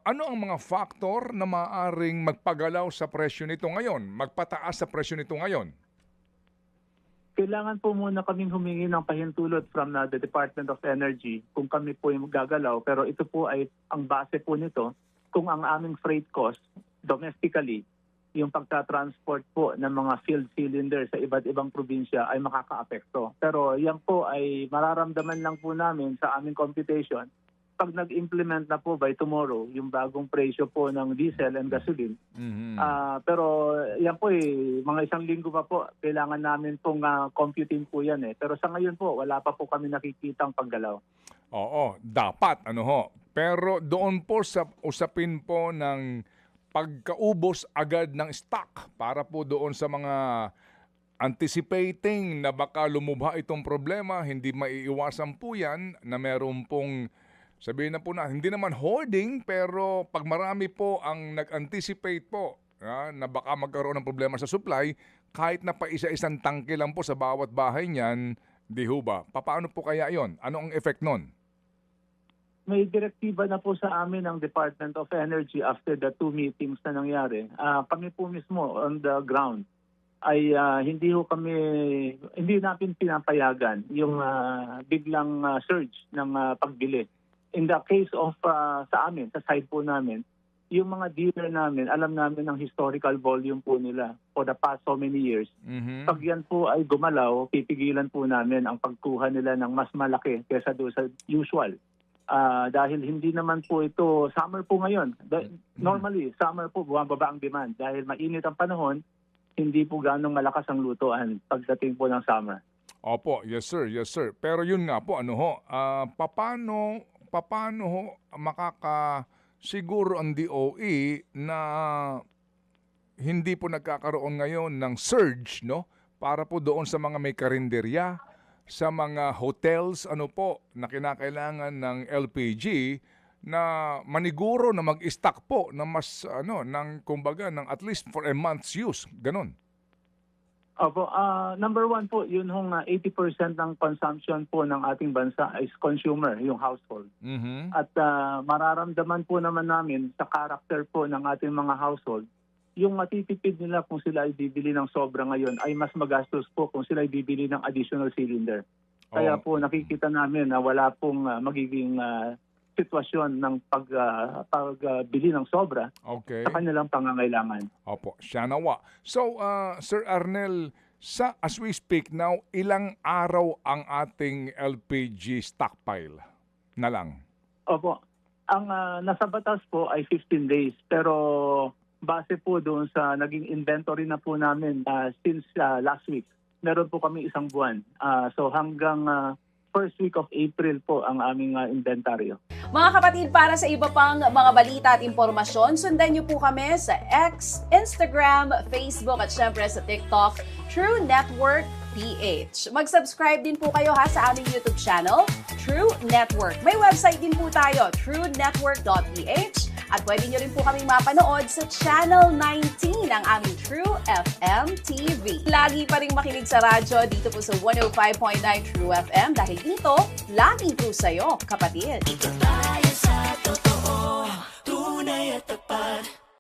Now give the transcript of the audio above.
ano ang mga factor na maaaring magpagalaw sa presyo nito ngayon, magpataas sa presyo nito ngayon? Kailangan po muna kaming humingi ng pahintulot from the Department of Energy kung kami po yung gagalaw. Pero ito po ay ang base po nito kung ang aming freight cost domestically, yung pagta-transport po ng mga filled cylinder sa iba't ibang probinsya ay makakaapekto. Pero yan po ay mararamdaman lang po namin sa aming computation pag nag-implement na po by tomorrow yung bagong presyo po ng diesel and gasoline. Pero yan po mga isang linggo pa po, kailangan namin pong computing po yan Pero sa ngayon po, wala pa po kami nakikitang paggalaw. Oo, dapat Pero doon po sa usapin po ng pagkaubos agad ng stock para po doon sa mga anticipating na baka lumubha itong problema, hindi maiiwasan po yan na meron pong sabihin na po na, hindi naman hoarding, pero pag marami po ang nag-anticipate po na baka magkaroon ng problema sa supply, kahit na pa isa-isang tangke lang po sa bawat bahay niyan, di ho ba? Paano po kaya yon? Ano ang effect nun? May direktiba na po sa amin ng Department of Energy after the 2 meetings na nangyari. Kami po mismo on the ground ay hindi natin pinapayagan yung biglang surge ng pagbili. In the case of sa amin, sa side po namin, yung mga dealer namin, alam namin ang historical volume po nila for the past so many years. Pag yan po ay gumalaw, pipigilan po namin ang pagkuha nila ng mas malaki kaysa doon sa usual. Dahil hindi naman po ito, summer po ngayon. Normally, summer po bumababa ang demand. Dahil mainit ang panahon, hindi po ganong malakas ang lutuan pagdating po ng summer. Opo, yes sir, yes sir. Pero yun nga po, paano makakasiguro ang DOE na hindi po nagkakaroon ngayon ng surge para po doon sa mga may karinderya, sa mga hotels na kinakailangan ng LPG na maniguro na mag-stock po na mas ng kumbaga ng at least for a month's use, ganun. Opo, number one po, yun hong 80% ng consumption po ng ating bansa is consumer, yung household. At mararamdaman po naman namin sa character po ng ating mga household, yung matitipid nila kung sila ay bibili ng sobra ngayon ay mas magastos po kung sila ay bibili ng additional cylinder. Kaya po nakikita namin na wala pong magiging sitwasyon ng pagbili ng sobra sa kanilang pangangailangan. Opo, siya nawa. So, Sir Arnel, as we speak now, ilang araw ang ating LPG stockpile na lang? Opo, ang nasa batas po ay 15 days. Pero base po doon sa naging inventory na po namin since last week, meron po kami isang buwan. So hanggang first week of April po ang aming inventaryo. Mga kapatid, para sa iba pang mga balita at impormasyon, sundan niyo po kami sa X, Instagram, Facebook at syempre sa TikTok, True Network PH. Mag-subscribe din po kayo sa aming YouTube channel, True Network. May website din po tayo, truenetwork.ph. At pwede nyo rin po kaming mapanood sa Channel 19 ng aming True FM TV. Lagi pa rin makinig sa radyo dito po sa 105.9 True FM dahil dito, laging true sa'yo, kapatid.